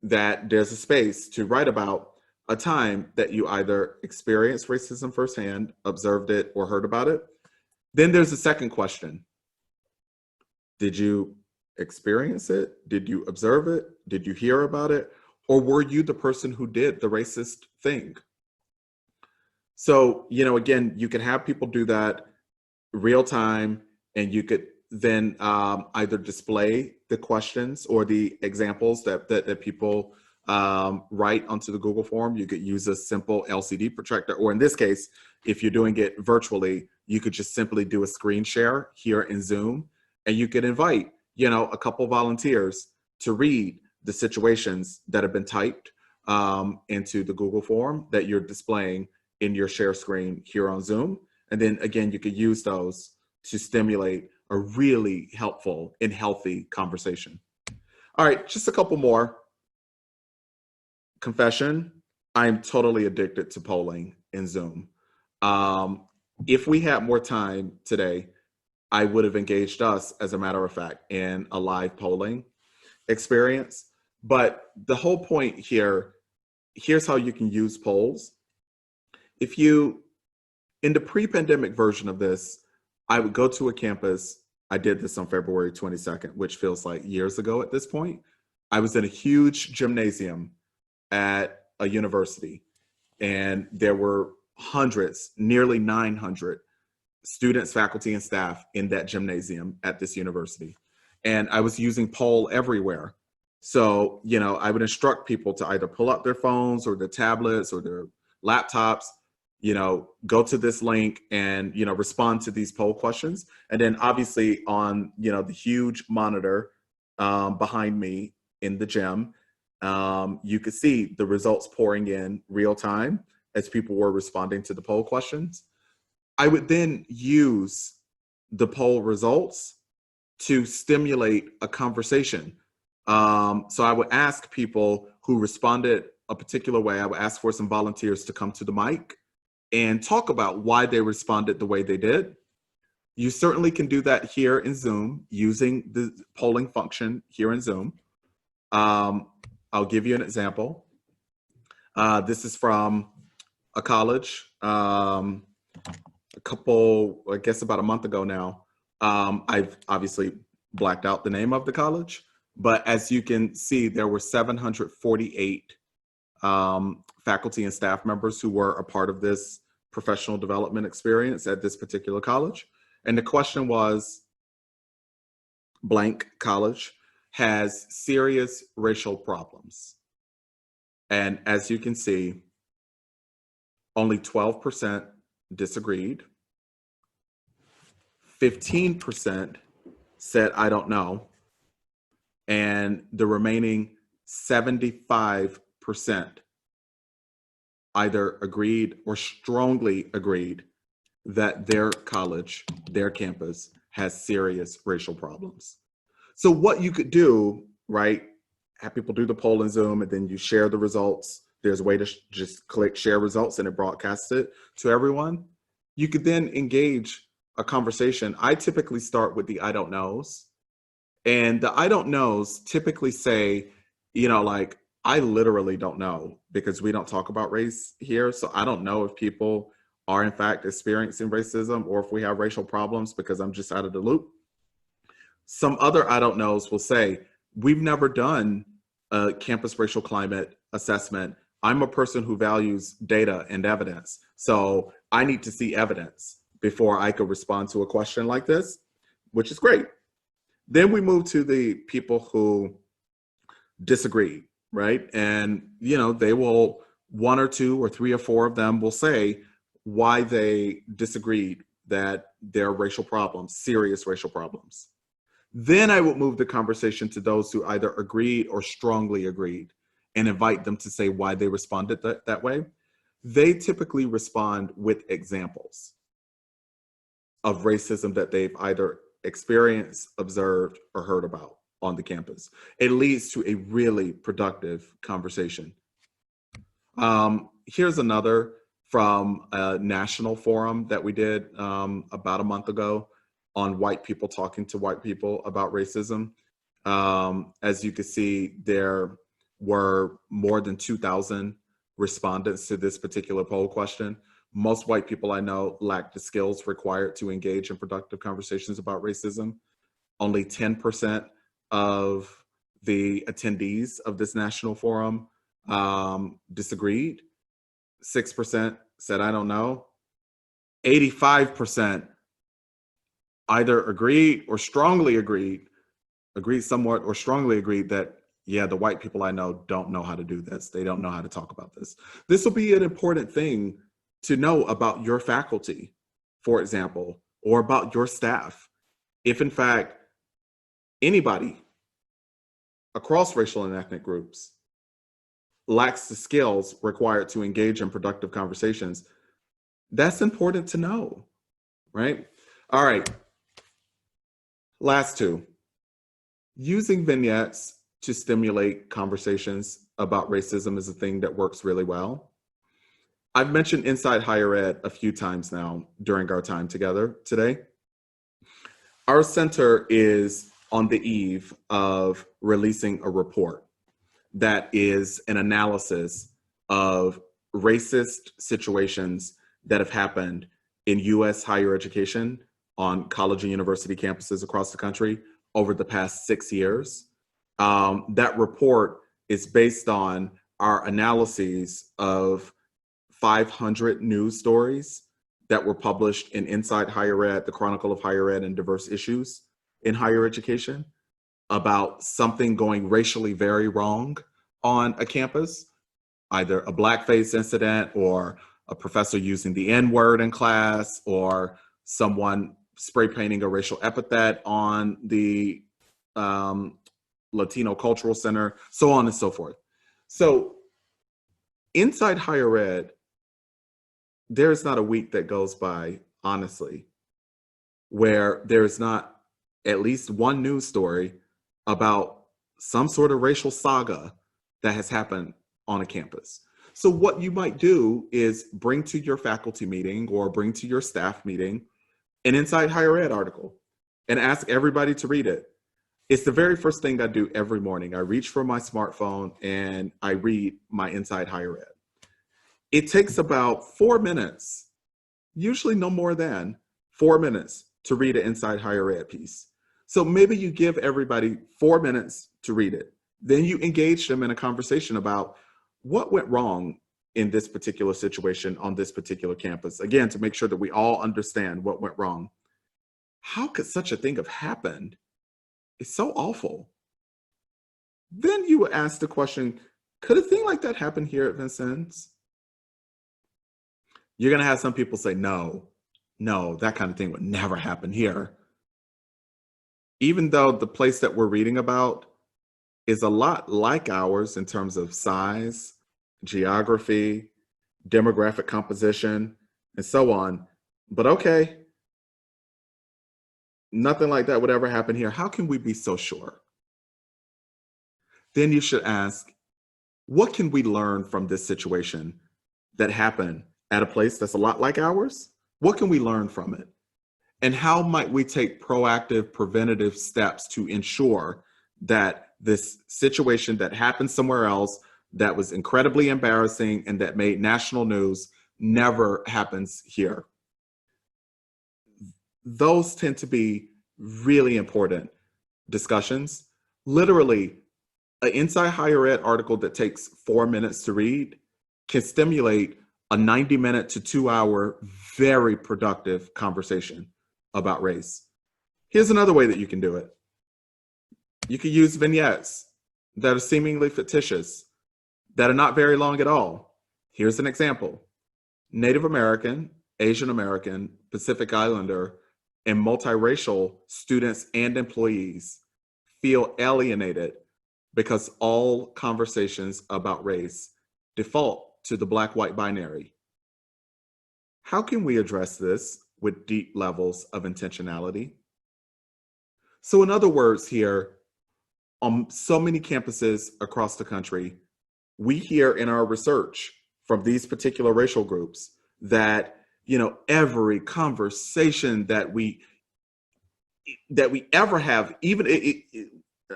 that there's a space to write about a time that you either experienced racism firsthand, observed it, or heard about it. Then there's a second question. Did you experience it? Did you observe it? Did you hear about it? Or were you the person who did the racist thing? So, again, you can have people do that real time, and you could then either display the questions or the examples that people write onto the Google form. You could use a simple LCD projector, or in this case, if you're doing it virtually, you could just simply do a screen share here in Zoom, and you could invite, a couple volunteers to read the situations that have been typed into the Google form that you're displaying in your share screen here on Zoom. And then again, you could use those to stimulate a really helpful and healthy conversation. All right, just a couple more. Confession, I'm totally addicted to polling in Zoom. If we had more time today, I would have engaged us, as a matter of fact, in a live polling experience. But the whole point here, here's how you can use polls. In the pre-pandemic version of this, I would go to a campus. I did this on February 22nd, which feels like years ago at this point. I was in a huge gymnasium at a university, and there were hundreds, nearly 900 students, faculty, and staff in that gymnasium at this university. And I was using poll everywhere. So, I would instruct people to either pull up their phones or their tablets or their laptops, go to this link and, respond to these poll questions. And then obviously on, the huge monitor behind me in the gym, you could see the results pouring in real time as people were responding to the poll questions. I would then use the poll results to stimulate a conversation. So I would ask people who responded a particular way, I would ask for some volunteers to come to the mic and talk about why they responded the way they did. You certainly can do that here in Zoom using the polling function here in Zoom. I'll give you an example. This is from a college, about a month ago now. I've obviously blacked out the name of the college, but as you can see, there were 748 faculty and staff members who were a part of this professional development experience at this particular college. And the question was, blank college has serious racial problems. And as you can see, only 12% disagreed. 15% said, I don't know. And the remaining 75% either agreed or strongly agreed that their college, their campus, has serious racial problems. So what you could do, right, have people do the poll in Zoom, and then you share the results. There's a way to just click share results and it broadcasts it to everyone. You could then engage a conversation. I typically start with the I don't knows. And the I don't knows typically say, like, I literally don't know, because we don't talk about race here. So I don't know if people are in fact experiencing racism or if we have racial problems, because I'm just out of the loop. Some other I don't knows will say, we've never done a campus racial climate assessment. I'm a person who values data and evidence. So I need to see evidence before I could respond to a question like this, which is great. Then we move to the people who disagree, right? And, they will, one or two or three or four of them will say why they disagreed that there are racial problems, serious racial problems. Then I would move the conversation to those who either agreed or strongly agreed and invite them to say why they responded that way. They typically respond with examples of racism that they've either experienced, observed, or heard about on the campus. It leads to a really productive conversation. Here's another from a national forum that we did about a month ago on white people talking to white people about racism. As you can see, there were more than 2,000 respondents to this particular poll question. Most white people I know lack the skills required to engage in productive conversations about racism. Only 10% of the attendees of this national forum disagreed. 6% said, I don't know. 85% either agreed somewhat or strongly agreed that, yeah, the white people I know don't know how to do this. They don't know how to talk about this. This will be an important thing to know about your faculty, for example, or about your staff. If in fact, anybody across racial and ethnic groups lacks the skills required to engage in productive conversations, that's important to know, right? All right, last two. Using vignettes to stimulate conversations about racism is a thing that works really well. I've mentioned Inside Higher Ed a few times now during our time together today. Our center is on the eve of releasing a report that is an analysis of racist situations that have happened in US higher education on college and university campuses across the country over the past 6 years. That report is based on our analyses of 500 news stories that were published in Inside Higher Ed, the Chronicle of Higher Ed and Diverse Issues in Higher Education, about something going racially very wrong on a campus, either a blackface incident or a professor using the N-word in class or someone spray painting a racial epithet on the Latino Cultural Center, so on and so forth. So inside higher ed, there's not a week that goes by, honestly, where there's not at least one news story about some sort of racial saga that has happened on a campus. So what you might do is bring to your faculty meeting or bring to your staff meeting an Inside Higher Ed article and ask everybody to read it. It's the very first thing I do every morning. I reach for my smartphone and I read my Inside Higher Ed. It takes about 4 minutes, usually no more than 4 minutes, to read an Inside Higher Ed piece. So maybe you give everybody 4 minutes to read it. Then you engage them in a conversation about what went wrong in this particular situation on this particular campus. Again, to make sure that we all understand what went wrong. How could such a thing have happened? It's so awful. Then you would ask the question, could a thing like that happen here at Vincennes? You're gonna have some people say, no, that kind of thing would never happen here. Even though the place that we're reading about is a lot like ours in terms of size, geography, demographic composition, and so on. But okay, nothing like that would ever happen here. How can we be so sure? Then you should ask, what can we learn from this situation that happened at a place that's a lot like ours? What can we learn from it? And how might we take proactive, preventative steps to ensure that this situation that happened somewhere else that was incredibly embarrassing and that made national news never happens here? Those tend to be really important discussions. Literally, an Inside Higher Ed article that takes 4 minutes to read can stimulate a 90-minute to 2-hour, very productive conversation about race. Here's another way that you can do it. You can use vignettes that are seemingly fictitious, that are not very long at all. Here's an example. Native American, Asian American, Pacific Islander, and multiracial students and employees feel alienated because all conversations about race default to the black-white binary. How can we address this with deep levels of intentionality? So in other words here, on so many campuses across the country, we hear in our research from these particular racial groups that, every conversation that we ever have, even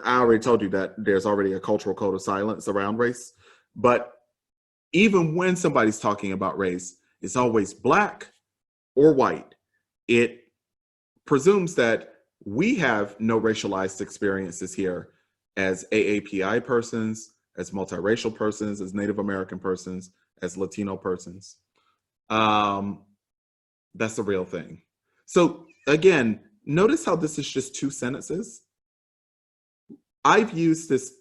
I already told you that there's already a cultural code of silence around race, but even when somebody's talking about race, it's always black or white. It presumes that we have no racialized experiences here as AAPI persons, as multiracial persons, as Native American persons, as Latino persons. That's the real thing. So again, notice how this is just 2 sentences. I've used this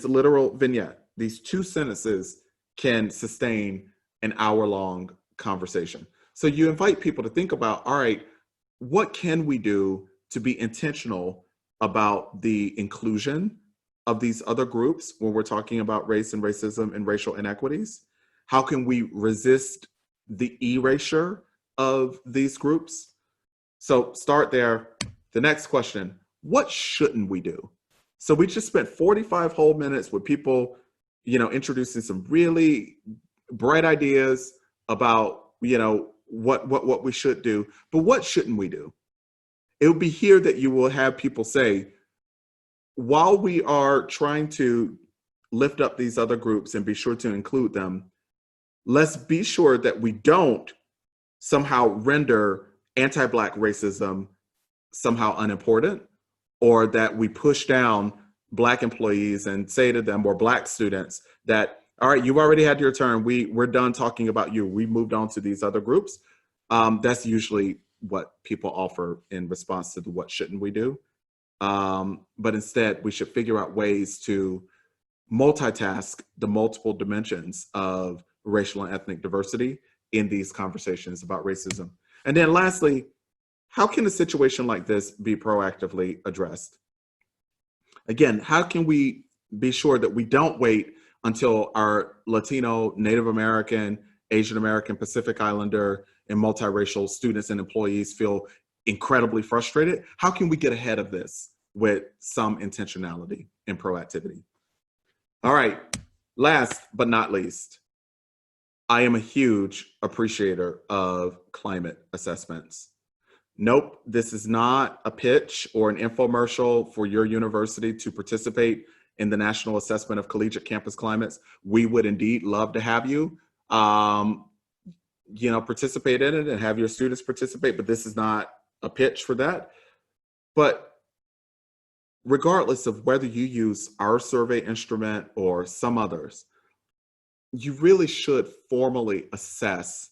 literal vignette. These 2 sentences can sustain an hour-long conversation. So you invite people to think about, all right, what can we do to be intentional about the inclusion of these other groups when we're talking about race and racism and racial inequities? How can we resist the erasure of these groups? So start there. The next question, what shouldn't we do? So we just spent 45 whole minutes with people, introducing some really bright ideas about, what we should do, but what shouldn't we do? It will be here that you will have people say, while we are trying to lift up these other groups and be sure to include them, let's be sure that we don't somehow render anti-Black racism somehow unimportant, or that we push down Black employees and say to them, or Black students, that, all right, you've already had your turn. We're done talking about you. We moved on to these other groups. That's usually what people offer in response to the what shouldn't we do. But instead, we should figure out ways to multitask the multiple dimensions of racial and ethnic diversity in these conversations about racism. And then lastly, how can a situation like this be proactively addressed? Again, how can we be sure that we don't wait until our Latino, Native American, Asian American, Pacific Islander, and multiracial students and employees feel incredibly frustrated? How can we get ahead of this with some intentionality and proactivity? All right, last but not least, I am a huge appreciator of climate assessments. Nope, this is not a pitch or an infomercial for your university to participate in the National Assessment of Collegiate Campus Climates. We would indeed love to have you, participate in it and have your students participate, but this is not a pitch for that. But regardless of whether you use our survey instrument or some others, you really should formally assess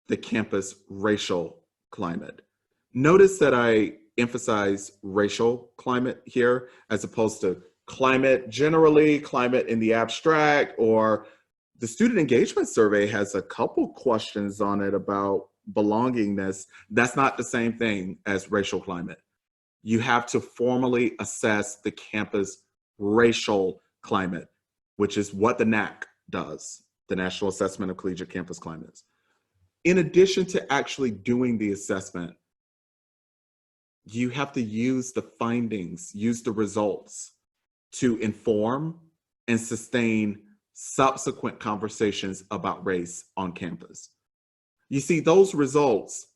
the campus racial climate. Notice that I emphasize racial climate here as opposed to climate generally, climate in the abstract, or the student engagement survey has a couple questions on it about belongingness. That's not the same thing as racial climate. You have to formally assess the campus racial climate, which is what the NAC does, the National Assessment of Collegiate Campus Climates. In addition to actually doing the assessment, you have to use the findings, use the results to inform and sustain subsequent conversations about race on campus. You see, those results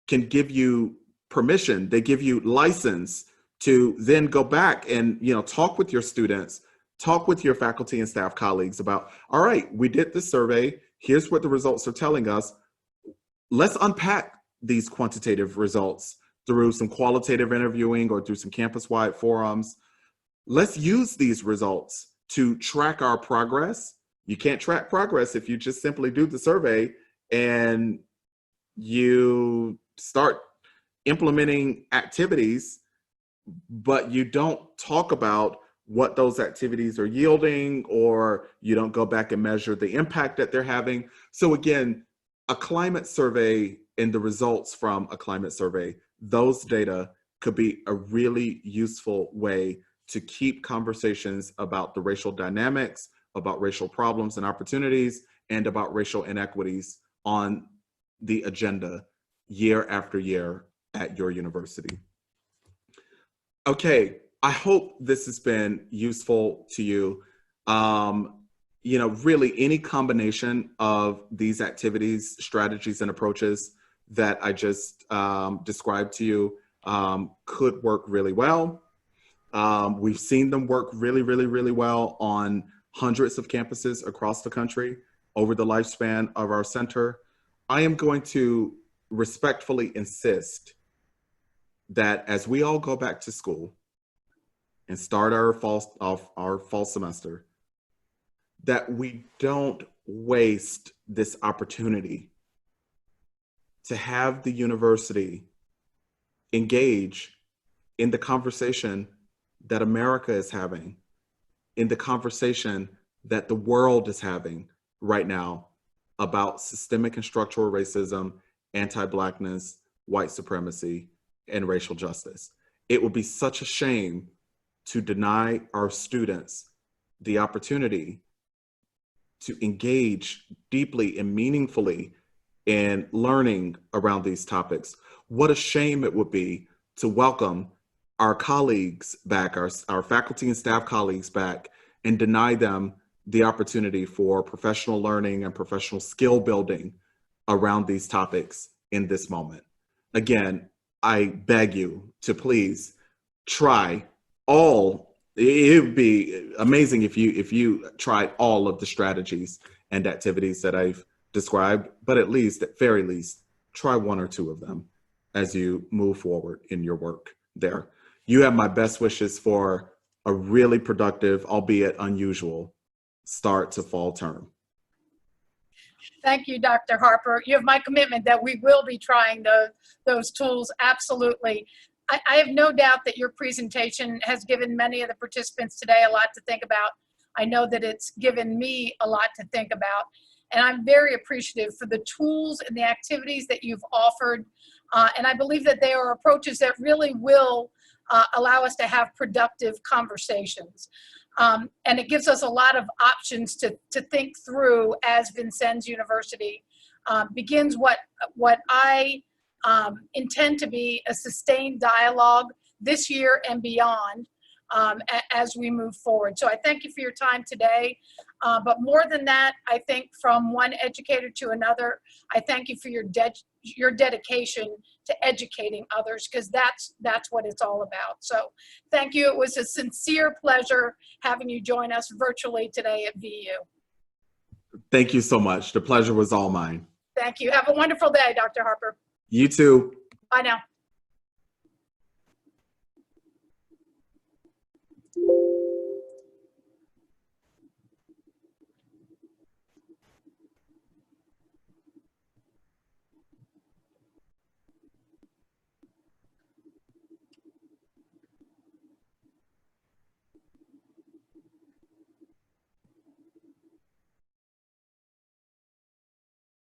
can give you permission, they give you license to then go back and talk with your students, talk with your faculty and staff colleagues about, all right, we did this survey, here's what the results are telling us. Let's unpack these quantitative results through some qualitative interviewing or through some campus-wide forums. Let's use these results to track our progress. You can't track progress if you just simply do the survey and you start implementing activities, but you don't talk about what those activities are yielding, or you don't go back and measure the impact that they're having. So again, a climate survey and the results from a climate survey, those data could be a really useful way to keep conversations about the racial dynamics, about racial problems and opportunities, and about racial inequities on the agenda year after year at your university. Okay, I hope this has been useful to you. Really any combination of these activities, strategies, and approaches that I just described to you could work really well. We've seen them work really, really, really well on hundreds of campuses across the country over the lifespan of our center. I am going to respectfully insist that as we all go back to school and start our fall semester, that we don't waste this opportunity to have the university engage in the conversation that America is having, in the conversation that the world is having right now about systemic and structural racism, anti-Blackness, white supremacy, and racial justice. It would be such a shame to deny our students the opportunity to engage deeply and meaningfully in learning around these topics. What a shame it would be to welcome our colleagues back, our faculty and staff colleagues back, and deny them the opportunity for professional learning and professional skill building around these topics in this moment. Again, I beg you to please try all. It would be amazing if you tried all of the strategies and activities that I've described, but at very least, try one or two of them as you move forward in your work there. You have my best wishes for a really productive, albeit unusual, start to fall term. Thank you, Dr. Harper. You have my commitment that we will be trying those tools, absolutely. I have no doubt that your presentation has given many of the participants today a lot to think about. I know that it's given me a lot to think about, and I'm very appreciative for the tools and the activities that you've offered. And I believe that they are approaches that really will allow us to have productive conversations. And it gives us a lot of options to think through as Vincennes University begins what I intend to be a sustained dialogue this year and beyond as we move forward. So I thank you for your time today. But more than that, I think from one educator to another, I thank you for your dedication to educating others, because that's what it's all about. So thank you. It was a sincere pleasure having you join us virtually today at VU. Thank you so much. The pleasure was all mine. Thank you. Have a wonderful day, Dr. Harper. You too. Bye now.